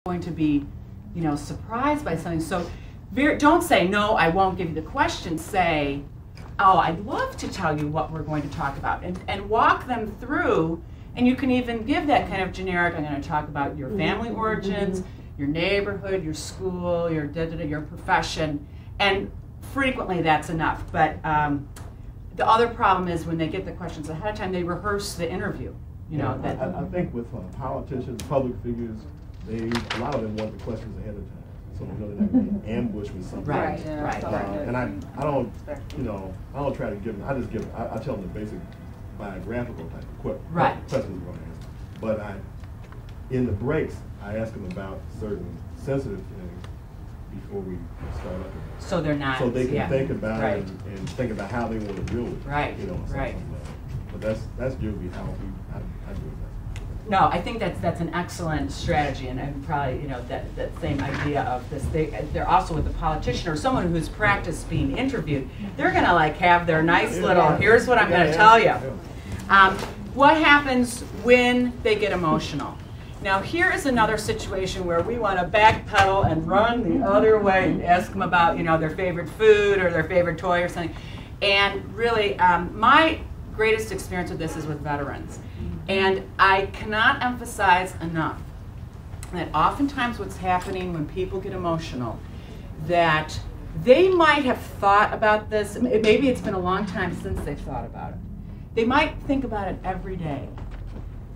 going to be, you know, surprised by something. So don't say, no, I won't give you the question. Say, oh, I'd love to tell you what we're going to talk about. And walk them through, and you can even give that kind of generic, I'm going to talk about your family origins, your neighborhood, your school, your your profession, and frequently that's enough. But the other problem is when they get the questions ahead of time, they rehearse the interview. You know, that I think with politicians, public figures, a lot of them want the questions ahead of time, so they know they're not going to be ambushed with something. Right, Yeah, right. And I don't, you know, I don't try to give them. I just give. I tell them the basic biographical type of questions we're going to answer. But in the breaks, I ask them about certain sensitive things before we start up. So they're not. So they can think about it and think about how they want to deal with it. Right. You know. Right. But that's usually how I do it. No, I think that's an excellent strategy, and probably, you know, that same idea of this. They're also with a politician or someone who's practiced being interviewed. They're gonna like have their nice little. Here's what I'm gonna tell you. What happens when they get emotional? Now here is another situation where we want to backpedal and run the other way and ask them about, you know, their favorite food or their favorite toy or something. And really, my greatest experience with this is with veterans. And I cannot emphasize enough that oftentimes what's happening when people get emotional, that they might have thought about this, maybe it's been a long time since they've thought about it. They might think about it every day,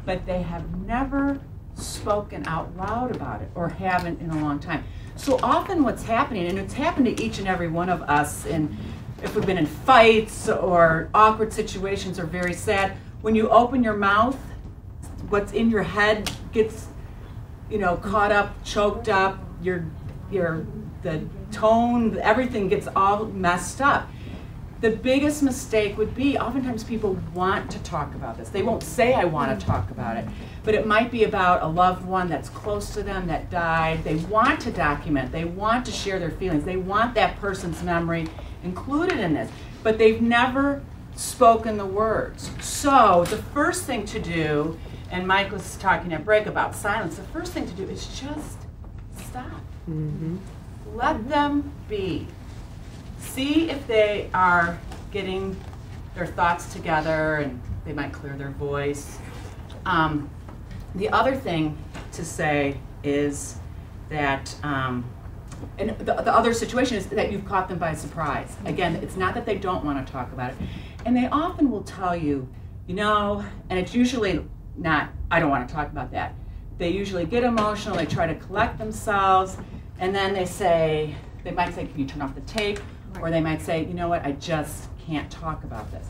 but they have never spoken out loud about it or haven't in a long time. So often what's happening, and it's happened to each and every one of us, if we've been in fights or awkward situations or very sad, when you open your mouth, what's in your head gets, you know, caught up, choked up, the tone, everything gets all messed up. The biggest mistake would be, oftentimes people want to talk about this. They won't say, I want to talk about it, but it might be about a loved one that's close to them that died. They want to document, they want to share their feelings, they want that person's memory included in this, but they've never spoken the words. So the first thing to do, and Mike was talking at break about silence, the first thing to do is just stop. Let them be. See if they are getting their thoughts together and they might clear their voice. The other thing to say is that, and the other situation is that you've caught them by surprise. Again, it's not that they don't want to talk about it. And they often will tell you, you know, and it's usually not, I don't want to talk about that. They usually get emotional, they try to collect themselves, and then they say, they might say, can you turn off the tape? Or they might say, you know what, I just can't talk about this.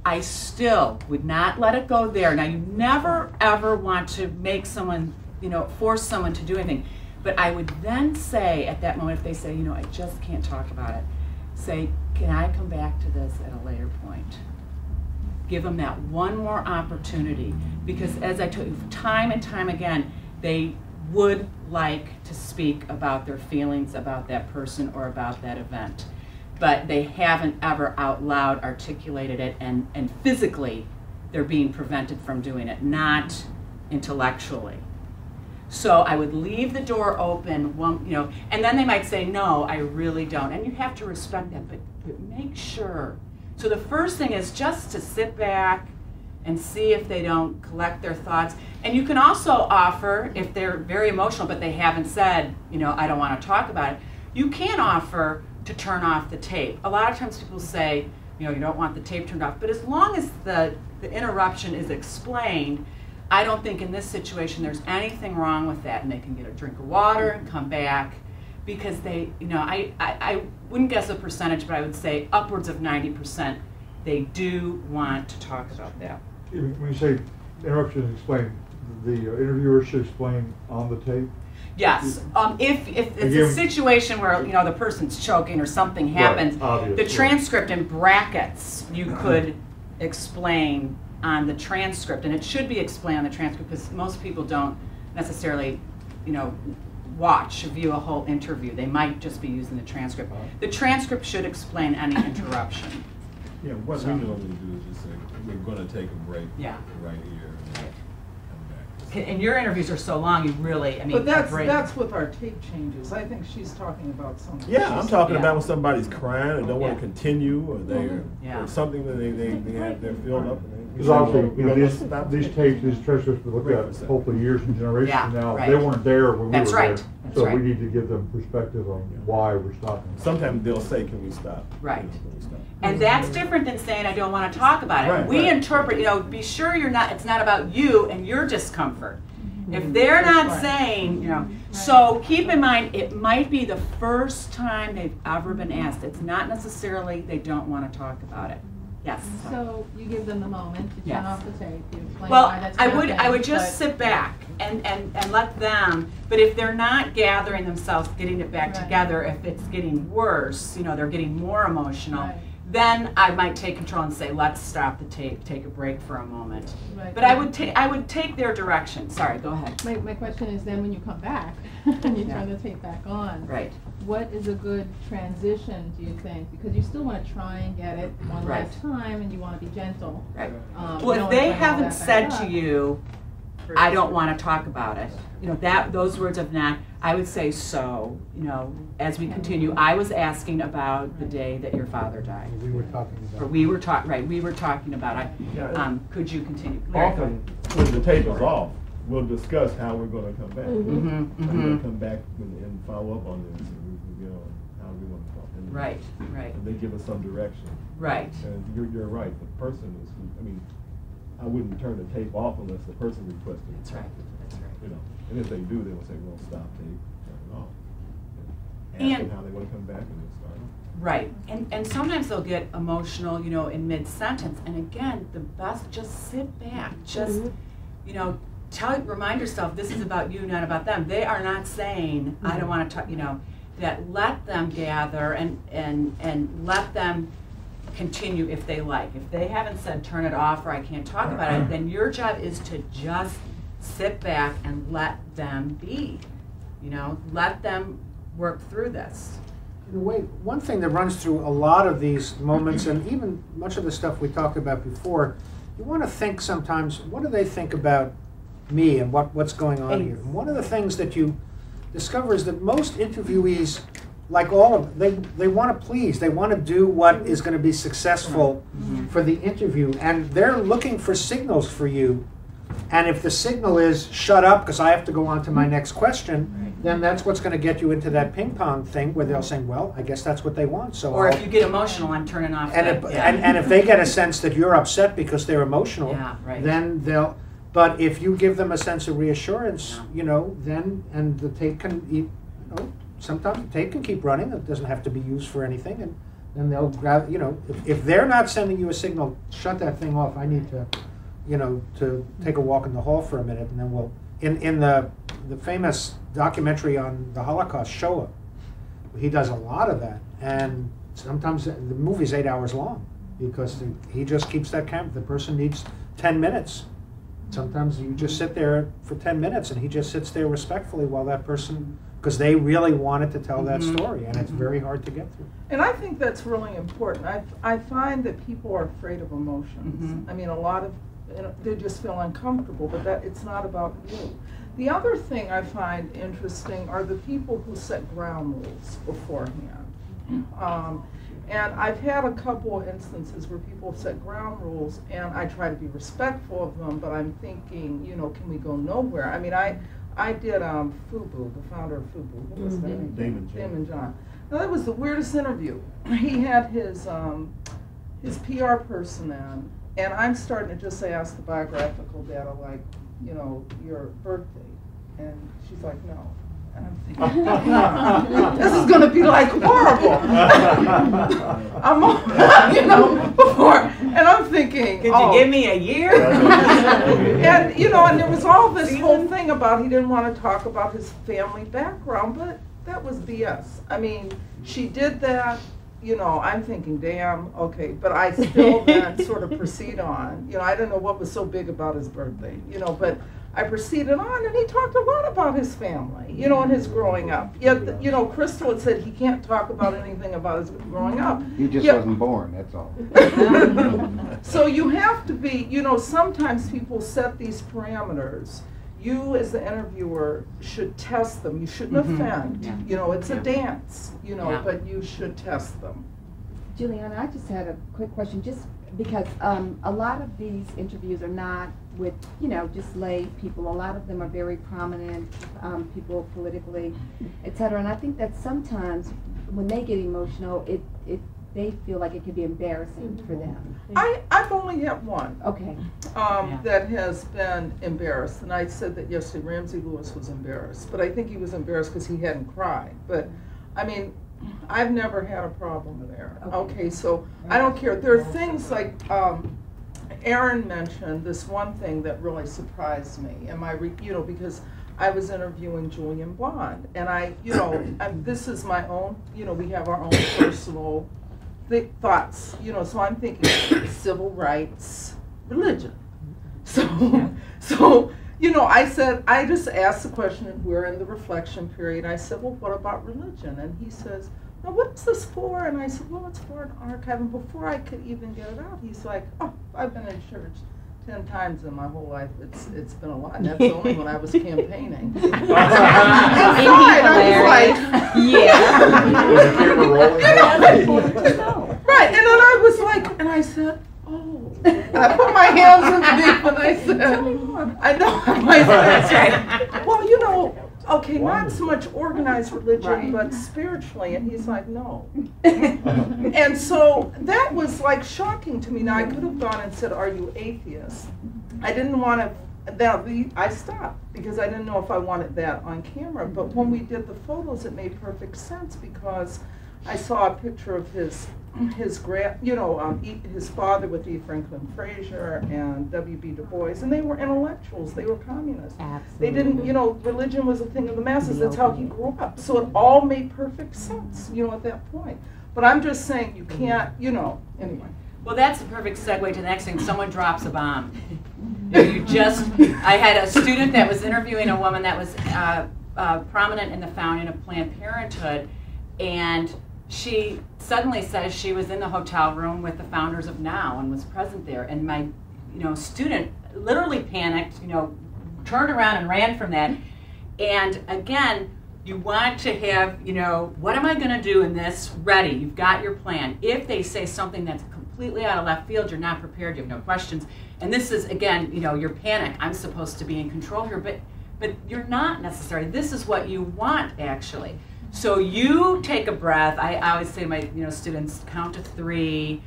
I still would not let it go there. Now, you never, ever want to make someone, you know, force someone to do anything. But I would then say at that moment, if they say, you know, I just can't talk about it, say, can I come back to this at a later point? Give them that one more opportunity. Because as I told you, time and time again, they would like to speak about their feelings about that person or about that event. But they haven't ever out loud articulated it, and physically they're being prevented from doing it, not intellectually. So I would leave the door open, you know, and then they might say, no, I really don't. And you have to respect that, but make sure. So the first thing is just to sit back and see if they don't collect their thoughts. And you can also offer, if they're very emotional but they haven't said, you know, I don't want to talk about it, you can offer to turn off the tape. A lot of times people say, you know, you don't want the tape turned off, but as long as the interruption is explained, I don't think in this situation there's anything wrong with that, and they can get a drink of water and come back, because they, you know, I wouldn't guess a percentage, but I would say upwards of 90% they do want to talk about that. When you say interruption is explained, the interviewer should explain on the tape? Yes, if it's a situation where, you know, the person's choking or something happens, right, the transcript in brackets you could explain on the transcript, and it should be explained on the transcript because most people don't necessarily, you know, view a whole interview. They might just be using the transcript. The transcript should explain any interruption. Yeah, what we normally do is just say, we're going to take a break right here. Right. Come back. and your interviews are so long, you really, I mean. But that's with our tape changes. I think she's talking about something. Yeah, I'm talking about when somebody's crying and don't want to continue, or they're or something that they're filled up. Because obviously, these tapes, these transcripts we look at hopefully years and generations from now, they weren't there when we were there. So we need to give them perspective on why we're stopping. Sometimes they'll say, "Can we stop?" Right. And that's different than saying, "I don't want to talk about it." Right, we interpret, be sure it's not about you and your discomfort. If they're not saying, so keep in mind, it might be the first time they've ever been asked. It's not necessarily they don't want to talk about it. Yes. So you give them the moment to turn off the tape. You explain well, why that's I would just sit back and let them. But if they're not gathering themselves, getting it back together, if it's getting worse, they're getting more emotional. Then I might take control and say, let's stop the tape, take a break for a moment. Right. But I would take their direction. Sorry, go ahead. My question is then when you come back and you turn the tape back on, what is a good transition, do you think? Because you still want to try and get it one last time and you want to be gentle. Right. Well, if they haven't said to you, I don't want to talk about it, those words of not, I would say, so, as we continue, I was asking about the day that your father died. We were talking about. Or we were talking about it. Could you continue? Often, when the tape is off, we'll discuss how we're going to come back. We're going to come back and follow up on this, and we get on how we want to talk. And right. And they give us some direction. Right. And you're right. The person is, I wouldn't turn the tape off unless the person requested it. That's right. And if they do, they will say, well, stop tape, turn it off. Ask them how they want to come back and then start off. Right. And sometimes they'll get emotional, in mid-sentence. And again, the best, just sit back. Just, remind yourself, this is about you, not about them. They are not saying, I don't want to talk, that let them gather and let them continue if they like. If they haven't said turn it off or I can't talk about it, then your job is to just sit back and let them be. Let them work through this. In a way, one thing that runs through a lot of these moments, and even much of the stuff we talked about before, you want to think sometimes, what do they think about me and what's going on here? And one of the things that you discover is that most interviewees, like all of them, they want to please. They want to do what is going to be successful for the interview, and they're looking for signals for you. And if the signal is shut up because I have to go on to my next question, then that's what's going to get you into that ping pong thing where they'll say, well, I guess that's what they want. So or if you get emotional, I'm turning off. And if they get a sense that you're upset because they're emotional, then they'll. But if you give them a sense of reassurance, then and the tape can, sometimes the tape can keep running. It doesn't have to be used for anything, and then they'll grab. If they're not sending you a signal, shut that thing off. I need to. To take a walk in the hall for a minute, and then we'll, in the famous documentary on the Holocaust, Shoah, he does a lot of that, and sometimes the movie's 8 hours long, because he just keeps that camera, the person needs 10 minutes. Sometimes you just sit there for 10 minutes, and he just sits there respectfully while that person, because they really wanted to tell that story, and it's very hard to get through. And I think that's really important. I find that people are afraid of emotions. A lot of they just feel uncomfortable, but it's not about you. The other thing I find interesting are the people who set ground rules beforehand. And I've had a couple of instances where people have set ground rules, and I try to be respectful of them, but I'm thinking, can we go nowhere? I did FUBU, the founder of FUBU. What was that name? Damon John. Now, that was the weirdest interview. He had his PR person in, and I'm starting to just say, ask the biographical data, like, your birthday. And she's like, no. And I'm thinking, this is going to be like horrible. Before, and I'm thinking, could you give me a year? And and there was all this whole thing about he didn't want to talk about his family background, but that was BS. She did that. I'm thinking, damn, okay, but I still then sort of proceed on. I don't know what was so big about his birthday, but I proceeded on, and he talked a lot about his family, and his growing up. Yet, Crystal had said he can't talk about anything about his growing up. He just wasn't born, that's all. So you have to be, sometimes people set these parameters, you as the interviewer should test them. You shouldn't offend. Yeah. You know, it's a dance, you know, Yeah. but you should test them. Juliana, I just had a quick question, just because a lot of these interviews are not with, you know, just lay people. A lot of them are very prominent people politically, etc. And I think that sometimes when they get emotional, they feel like it could be embarrassing for them. I've only had one. Okay. That has been embarrassed, and I said that yesterday. Ramsey Lewis was embarrassed, but I think he was embarrassed because he hadn't cried. But I mean, I've never had a problem there. Okay, so I don't care. There are things like Erin mentioned this one thing that really surprised me, and you know, because I was interviewing Julian Bond, and this is my own, you know, we have our own personal thoughts, you know, so I'm thinking civil rights, religion. So, you know, I just asked the question, and we're in the reflection period. I said, well, what about religion? And he says, now what's this for? And I said, well, it's for an archive. And before I could even get it out, he's like, oh, I've been in church 10 times in my whole life. It's been a lot. And that's only when I was campaigning. Inside, I was like, right. And then I was like, and I said, oh. I put my hands in the deep and I said, I know. I said, well, you know, okay, not so much organized religion, but spiritually. And he's like, no. And so that was like shocking to me. Now, I could have gone and said, are you atheist? I didn't want to, I stopped because I didn't know if I wanted that on camera. But when we did the photos, it made perfect sense because I saw a picture of his father with E. Franklin Frazier and W.B. Du Bois, and they were intellectuals. They were communists. Absolutely. They didn't, you know, religion was a thing of the masses. That's how he grew up. So it all made perfect sense, you know, at that point. But I'm just saying you can't, you know, anyway. Well, that's a perfect segue to the next thing. Someone drops a bomb. I had a student that was interviewing a woman that was prominent in the founding of Planned Parenthood, and she suddenly says she was in the hotel room with the founders of NOW and was present there. And my, you know, student literally panicked, you know, turned around and ran from that. And again, you want to have, you know, what am I going to do in this ready? You've got your plan. If they say something that's completely out of left field, you're not prepared, you have no questions. And this is, again, you know, your panic. I'm supposed to be in control here, but you're not necessarily. This is what you want, actually. So you take a breath. I always say to my students, count to 3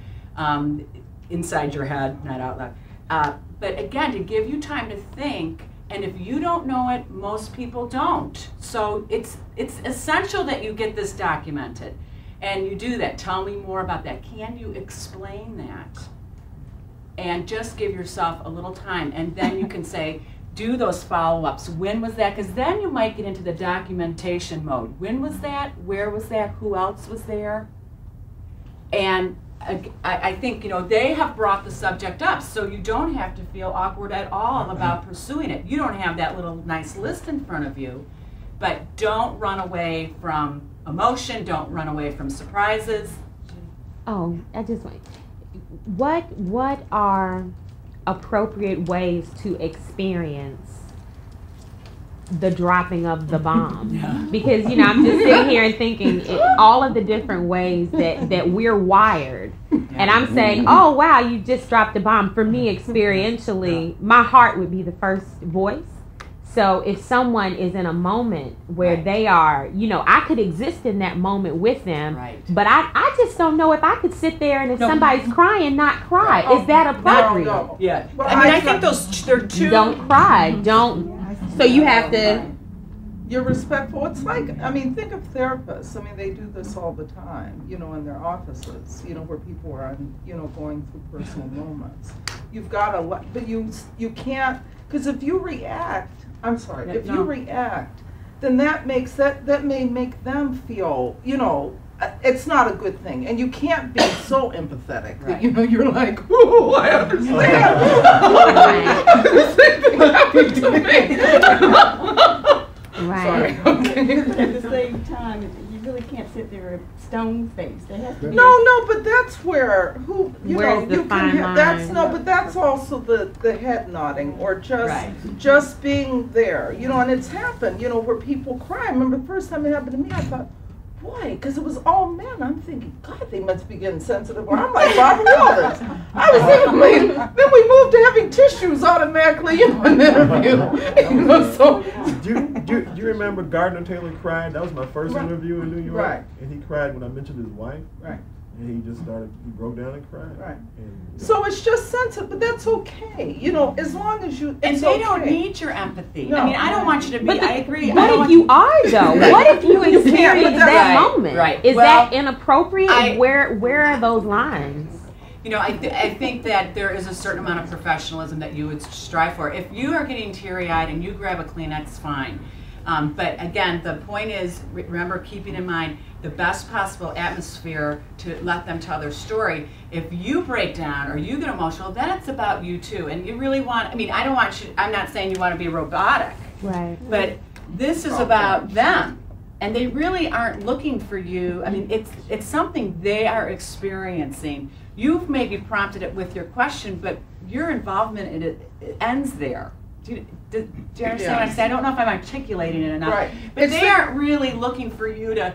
inside your head, not out loud. But again, to give you time to think, and if you don't know it, most people don't. So it's essential that you get this documented. And you do that. Tell me more about that. Can you explain that? And just give yourself a little time. And then you can say, do those follow-ups. When was that? Because then you might get into the documentation mode. When was that? Where was that? Who else was there? And I think, you know, they have brought the subject up, so you don't have to feel awkward at all about pursuing it. You don't have that little nice list in front of you, but don't run away from emotion. Don't run away from surprises. Oh, I just want, what are appropriate ways to experience the dropping of the bomb? Yeah. Because, you know, I'm just sitting here and thinking all of the different ways that we're wired. And I'm saying, oh, wow, you just dropped a bomb. For me, experientially, my heart would be the first voice. So if someone is in a moment where they are, you know, I could exist in that moment with them, but I just don't know if I could sit there and if somebody's crying, not cry. Is that appropriate? No. Yeah. Well, I mean, I think they're two. Don't cry. Don't. So you have to. You're respectful. It's like, I mean, think of therapists. I mean, they do this all the time, you know, in their offices, you know, where people are, you know, going through personal moments. You've got to, but you can't, because if you react, I'm sorry, if you react, then that may make them feel, you know, it's not a good thing. And you can't be so empathetic that, you know, you're like, ooh, I understand. The same thing happened to me. Right. Sorry. Okay. At the same time, you really can't sit there stone faced. They have to be no, but that's where you Where's know the you fine can line? that's no, but that's also the head nodding or just being there, you know, and it's happened, you know, where people cry. I remember the first time it happened to me, I thought, boy, because it was all men. I'm thinking, God, they must be getting sensitive. Or I'm like Bob Willis. I was thinking, then we moved to having tissues automatically in an interview. You know, so. Do you remember Gardner Taylor cried? That was my first interview in New York. Right. And he cried when I mentioned his wife. Right. And he just he broke down and cried. Right. And, so it's just sensitive, but that's okay. You know, as long as you. And they don't need your empathy. No. I mean, I don't want you to be. I agree. What if you are though? What if you experience that moment? Right. Is that inappropriate? Where are those lines? You know, I think that there is a certain amount of professionalism that you would strive for. If you are getting teary-eyed and you grab a Kleenex, fine. But again, the point is, remember, keeping in mind the best possible atmosphere to let them tell their story. If you break down or you get emotional, then it's about you too. And you really want, I mean, I don't want you, I'm not saying you want to be robotic. Right. But this is about them. And they really aren't looking for you. I mean, it's something they are experiencing. You've maybe prompted it with your question, but your involvement in it ends there. Do you understand what I'm saying? I don't know if I'm articulating it enough. Right. But they aren't really looking for you to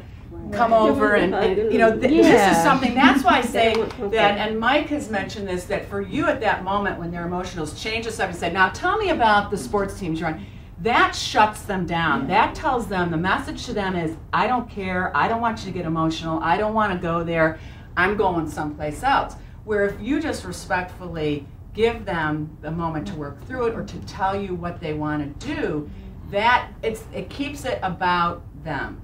come over and you know, this is something, that's why I say that, and Mike has mentioned this, that for you at that moment when they're emotional, change the subject and say, now tell me about the sports teams you're on. That shuts them down. That tells them, the message to them is, I don't care, I don't want you to get emotional, I don't want to go there, I'm going someplace else. Where if you just respectfully give them the moment to work through it or to tell you what they want to do, that it keeps it about them.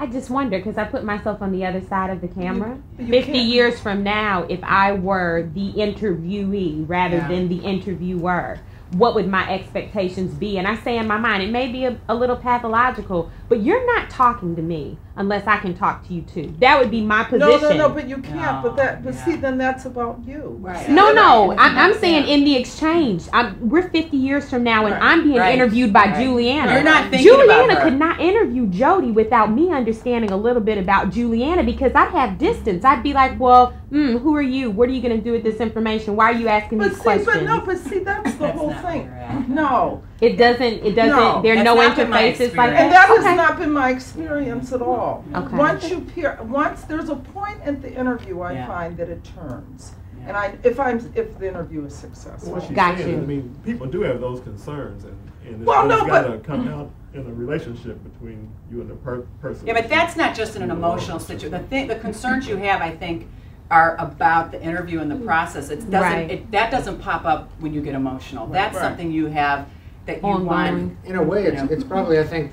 I just wonder, because I put myself on the other side of the camera. 50 years from now, if I were the interviewee rather than the interviewer, what would my expectations be? And I say in my mind, it may be a little pathological, but you're not talking to me unless I can talk to you too. That would be my position. No, but you can't. But see, then that's about you. Right. No, I'm saying in the exchange. We're 50 years from now, and I'm being interviewed by Juliana. You're not thinking Juliana about her. could not interview Jodi without me understanding a little bit about Juliana, because I'd have distance. I'd be like, well, who are you? What are you going to do with this information? Why are you asking these questions? But see, that's the whole thing. No. It doesn't, No. there are no interfaces like that? And that has not been my experience at all. Okay. Once there's a point at the interview, I find that it turns. And if the interview is successful. Well, Got you. I mean, people do have those concerns, and it's Well, no, got to come out in a relationship between you and the person. Yeah, but that's not just in an emotional situation. The concerns you have, I think, are about the interview and the process. That doesn't pop up when you get emotional. That's something you have that you want. In a way, it's probably, I think,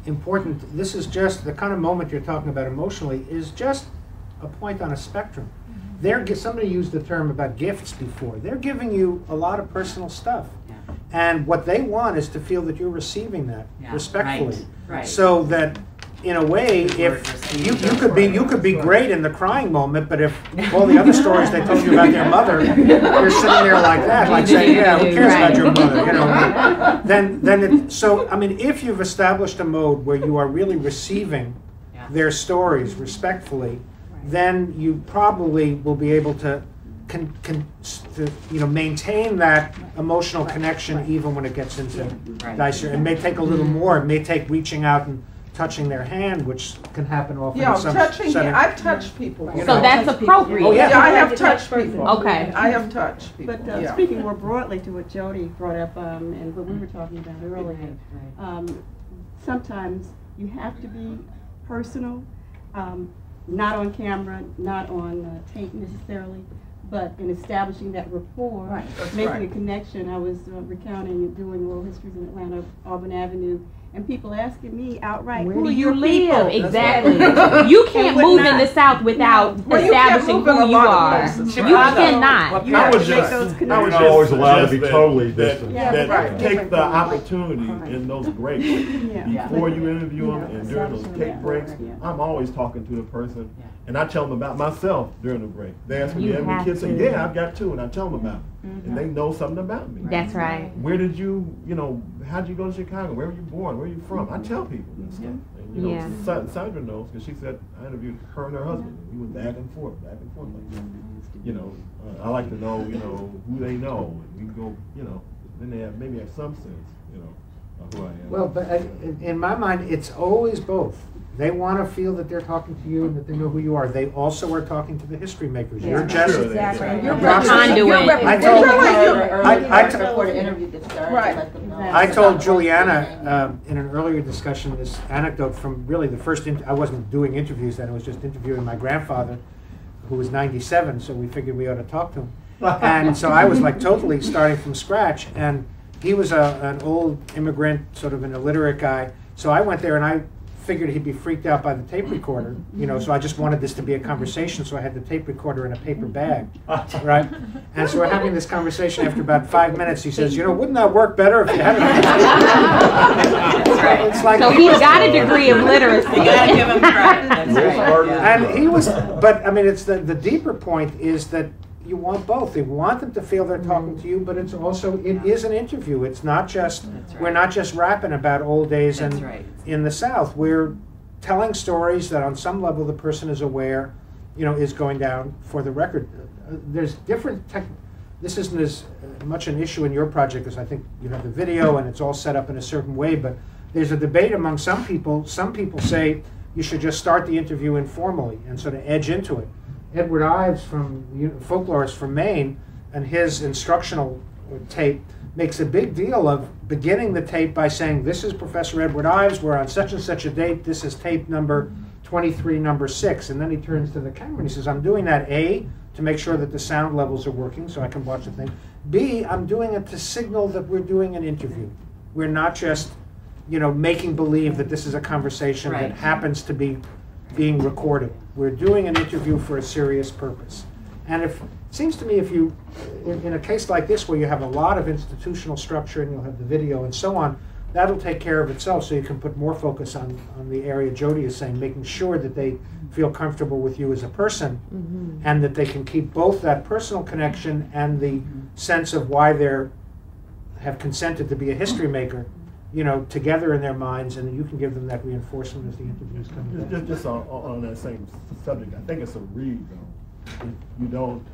important. This is just the kind of moment you're talking about emotionally is just a point on a spectrum. Somebody used the term about gifts before. They're giving you a lot of personal stuff. And what they want is to feel that you're receiving that respectfully. Right. So that, in a way, if you could be great in the crying moment, but if all the other stories they told you about their mother, you're sitting there like that, like saying, yeah, who cares about your mother, you know? So I mean, if you've established a mode where you are really receiving their stories respectfully, then you probably will be able to maintain that emotional connection even when it gets into dicer. It may take a little more. It may take reaching out and touching their hand, which can happen often. Yeah, I've touched people. So that's appropriate. Oh, yeah. I have touched people. Okay. I have touched people. But speaking more broadly to what Jodi brought up and what we were talking about earlier, sometimes you have to be personal, not on camera, not on tape necessarily, but in establishing that rapport, making a connection. I was recounting doing oral histories in Atlanta, Auburn Avenue, and people asking me outright, where who do are you your live? people? Exactly. You can't move in the South without establishing who you are. You cannot. You have to make those I connections. was Not always allowed to be totally distant. Take the opportunity in those breaks before you interview them and during those take breaks. I'm always talking to the person, and I tell them about myself during the break. They ask me, "Have any kids?" Say, "Yeah, I've got two," and I tell them about it, and they know something about me. That's right. Where did you, how did you go to Chicago? Where were you born? Where are you from? I tell people this stuff. And, You know, Sandra knows because she said I interviewed her and her husband. We went back and forth like that. You know, I like to know, you know, who they know, and we can go, you know, then they maybe have some sense, you know, of who I am. Well, but in my mind, it's always both. They want to feel that they're talking to you and that they know who you are. They also are talking to the history makers. Yeah. You're just exactly. Conduit. I told Juliana in an earlier discussion this anecdote from really the first. I wasn't doing interviews then. I was just interviewing my grandfather, who was 97. So we figured we ought to talk to him. And so I was like totally starting from scratch. And he was an old immigrant, sort of an illiterate guy. So I went there and I figured he'd be freaked out by the tape recorder, you know, so I just wanted this to be a conversation, so I had the tape recorder in a paper bag, right? And so we're having this conversation. After about 5 minutes, he says, you know, wouldn't that work better if you had it on tape? That's right. It's like, so he's got a degree of literacy. You gotta give him credit. That's right. And he was, but I mean, it's the deeper point is that you want both. They want them to feel they're talking to you, but it's also, it is an interview. It's not just, we're not just rapping about old days in the South. We're telling stories that on some level the person is aware, you know, is going down for the record. There's different this isn't as much an issue in your project as I think you have the video and it's all set up in a certain way, but there's a debate among some people. Some people say you should just start the interview informally and sort of edge into it. Edward Ives, folklorist from Maine, and his instructional tape makes a big deal of beginning the tape by saying, this is Professor Edward Ives, we're on such and such a date, this is tape number 23, number 6. And then he turns to the camera and he says, I'm doing that, A, to make sure that the sound levels are working so I can watch the thing. B, I'm doing it to signal that we're doing an interview. We're not just, you know, making believe that this is a conversation that happens to be being recorded. We're doing an interview for a serious purpose. And it seems to me if you, in a case like this where you have a lot of institutional structure and you'll have the video and so on, that'll take care of itself so you can put more focus on the area Jodi is saying, making sure that they feel comfortable with you as a person and that they can keep both that personal connection and the sense of why they have consented to be a history maker, you know, together in their minds, and then you can give them that reinforcement as the interviews come. Just on that same subject, I think it's a read, though. You don't,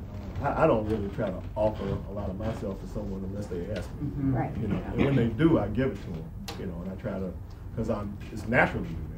I don't really try to offer a lot of myself to someone unless they ask me. Right. You know, and when they do, I give it to them. You know, and I try to, because it's natural to do that.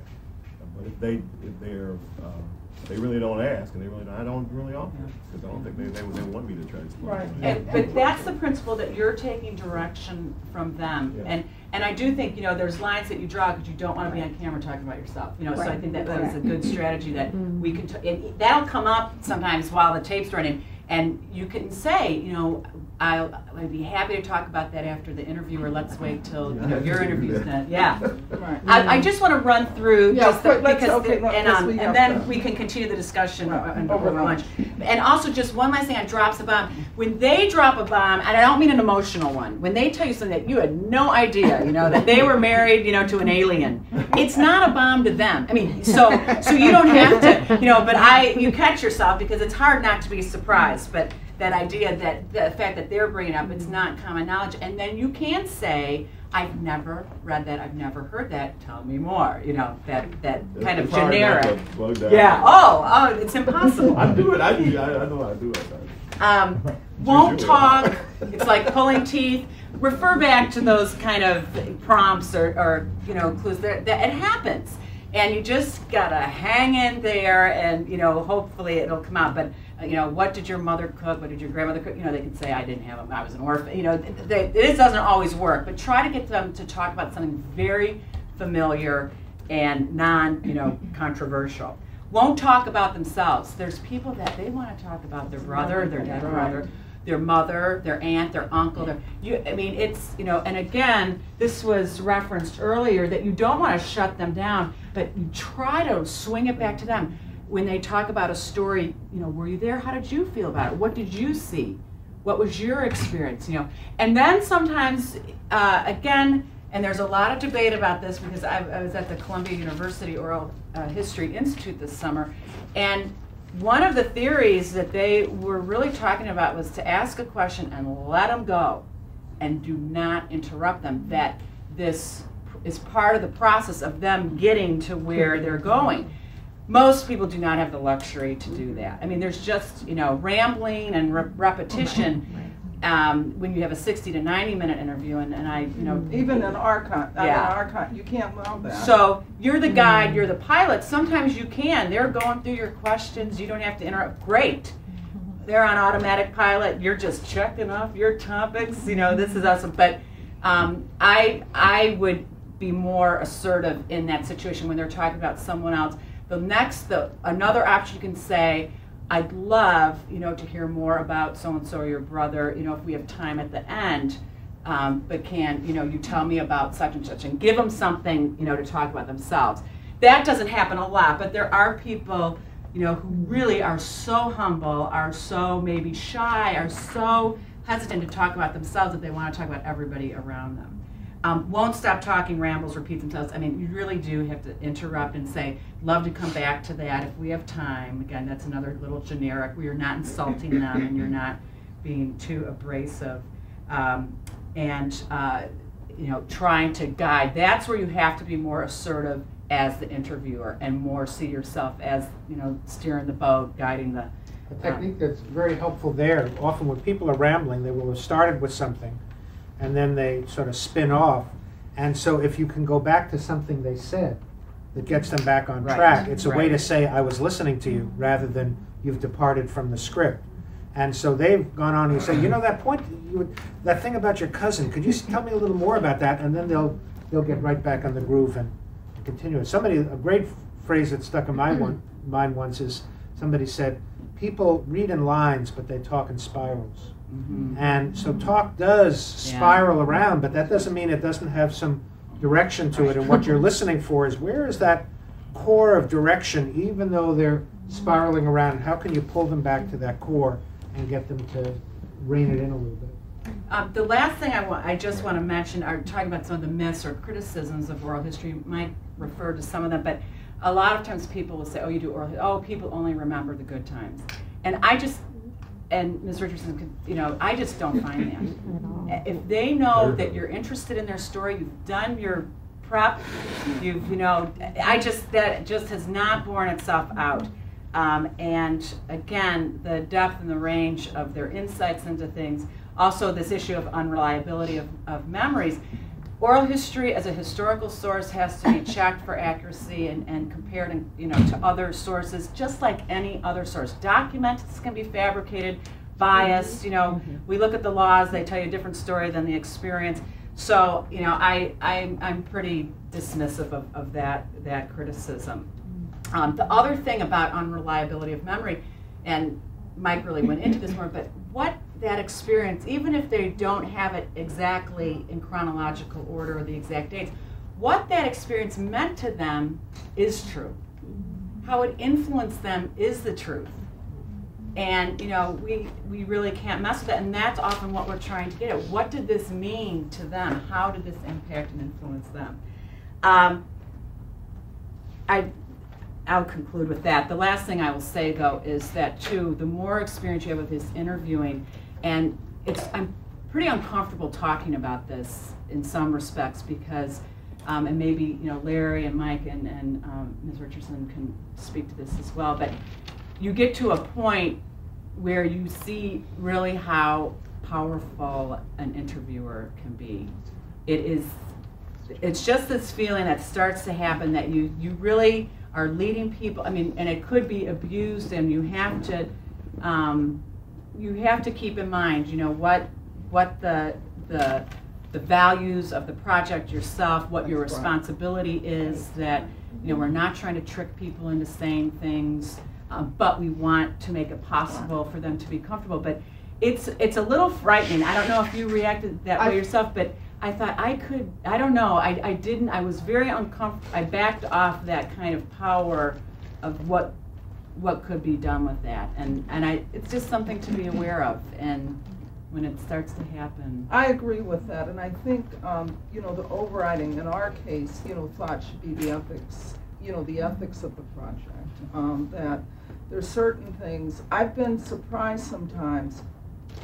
But if they really don't ask, and I don't really offer it, because I don't think they want me to try to explain. Right. But that's the principle that you're taking direction from them, and I do think, you know, there's lines that you draw because you don't want to be on camera talking about yourself. You know, so I think that is a good strategy that we can. And that'll come up sometimes while the tape's running, and you can say, you know, I'd be happy to talk about that after the interview, or let's wait till you know your interview's done. Yeah. Right. I just want to run through and then we can continue the discussion over lunch. And also, just one last thing on drops a bomb. When they drop a bomb, and I don't mean an emotional one, when they tell you something that you had no idea, you know, that they were married, you know, to an alien, it's not a bomb to them. I mean, so you don't have to, you know, but you catch yourself because it's hard not to be surprised, but. That idea that the fact that they're bringing up, it's not common knowledge. And then you can say, I've never read that, I've never heard that, tell me more. You know, that kind of generic. Yeah, oh, it's impossible. I do it, I know how to do it. Won't talk, it's like pulling teeth. Refer back to those kind of prompts or you know, clues. That it happens. And you just gotta hang in there and, you know, hopefully it'll come out. But you know, what did your mother cook? What did your grandmother cook? You know, they can say, I didn't have them, I was an orphan. You know, it doesn't always work, but try to get them to talk about something very familiar and controversial. Won't talk about themselves. There's people that they want to talk about their brother, their dead brother, their mother, their aunt, their uncle. It's, you know, and again, this was referenced earlier that you don't want to shut them down, but you try to swing it back to them. When they talk about a story, you know, were you there? How did you feel about it? What did you see? What was your experience? You know, and then sometimes, again, and there's a lot of debate about this because I was at the Columbia University Oral History Institute this summer, and one of the theories that they were really talking about was to ask a question and let them go, and do not interrupt them. That this is part of the process of them getting to where they're going. Most people do not have the luxury to do that. I mean, there's just, rambling and repetition. When you have a 60 to 90-minute interview, and I, even an archon, you can't know that. So you're the guide, you're the pilot. Sometimes you can. They're going through your questions. You don't have to interrupt. Great. They're on automatic pilot. You're just checking off your topics. This is awesome. But I would be more assertive in that situation when they're talking about someone else. Another option you can say, I'd love, to hear more about so-and-so or your brother, if we have time at the end, but can, you tell me about such and such, and give them something, to talk about themselves. That doesn't happen a lot, but there are people, who really are so humble, are so maybe shy, are so hesitant to talk about themselves that they want to talk about everybody around them. Won't stop talking, rambles, repeats themselves. I mean, you really do have to interrupt and say, love to come back to that if we have time. Again, that's another little generic where you're not insulting them and you're not being too abrasive. Trying to guide. That's where you have to be more assertive as the interviewer and more see yourself as, steering the boat, guiding the... A technique that's very helpful there, often when people are rambling, they will have started with something and then they sort of spin off. And so if you can go back to something they said that gets them back on track, it's a way to say, I was listening to you, rather than you've departed from the script. And so they've gone on and say, that point, that thing about your cousin, could you tell me a little more about that? And then they'll get right back on the groove and continue. A great phrase that stuck in my mind once is, somebody said, people read in lines, but they talk in spirals. Mm-hmm. And so talk does spiral around, but that doesn't mean it doesn't have some direction to it. And what you're listening for is, where is that core of direction, even though they're spiraling around? How can you pull them back to that core and get them to rein it in a little bit? The last thing I just want to mention are talking about some of the myths or criticisms of oral history. You might refer to some of them, but a lot of times people will say, oh, you do oral history. Oh, people only remember the good times. And and Ms. Richardson, I just don't find that. If they know that you're interested in their story, you've done your prep, that just has not borne itself out. And again, the depth and the range of their insights into things. Also, this issue of unreliability of memories. Oral history as a historical source has to be checked for accuracy and compared to other sources, just like any other source. Documents can be fabricated, biased. We look at the laws; they tell you a different story than the experience. So, I'm pretty dismissive of that criticism. The other thing about unreliability of memory, and Mike really went into this more, but what that experience, even if they don't have it exactly in chronological order or the exact dates, what that experience meant to them is true. How it influenced them is the truth. And we really can't mess with that, and that's often what we're trying to get at. What did this mean to them? How did this impact and influence them? I'll conclude with that. The last thing I will say, though, is that, too, the more experience you have with this interviewing, and I'm pretty uncomfortable talking about this in some respects because, and maybe Larry and Mike and Ms. Richardson can speak to this as well, but you get to a point where you see really how powerful an interviewer can be. It's just this feeling that starts to happen that you really are leading people. I mean, and it could be abused, and you have to keep in mind, what the values of the project yourself, what your responsibility is. That we're not trying to trick people into saying things, but we want to make it possible for them to be comfortable. But it's a little frightening. I don't know if you reacted that way yourself, but I thought I don't know, I didn't, I was very uncomfortable. I backed off that kind of power of what could be done with that. And it's just something to be aware of, and when it starts to happen. I agree with that, and I think, the overriding, in our case, thought should be the ethics, the ethics of the project. That there's certain things, I've been surprised sometimes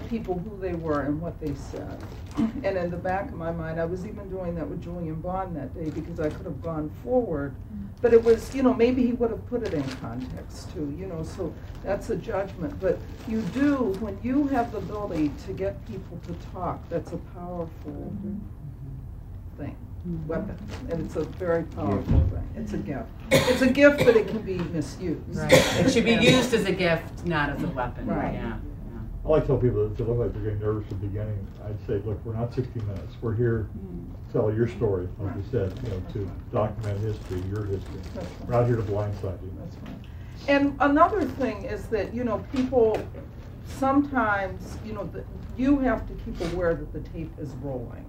people who they were and what they said. And in the back of my mind, I was even doing that with Julian Bond that day because I could have gone forward. But it was, maybe he would have put it in context too, so that's a judgment. But you do, when you have the ability to get people to talk, that's a powerful thing, weapon. And it's a very powerful thing. It's a gift. It's a gift, but it can be misused. Right. It should be used as a gift, not as a weapon. Right. Yeah. I like to tell people that if they look like they're getting nervous at the beginning, I'd say, look, we're not 60 minutes. We're here to tell your story, like you said, to document history, your history. We're not here to blindside you. That's right. And another thing is that, people sometimes, you have to keep aware that the tape is rolling.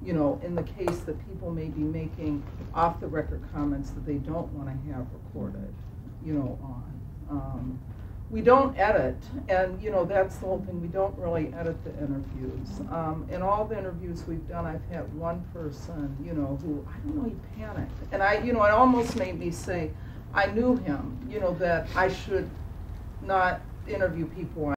In the case that people may be making off-the-record comments that they don't want to have recorded, on. We don't edit, and that's the whole thing. We don't really edit the interviews. In all the interviews we've done, I've had one person, who I don't know, he panicked, and it almost made me say, I knew him, that I should not interview people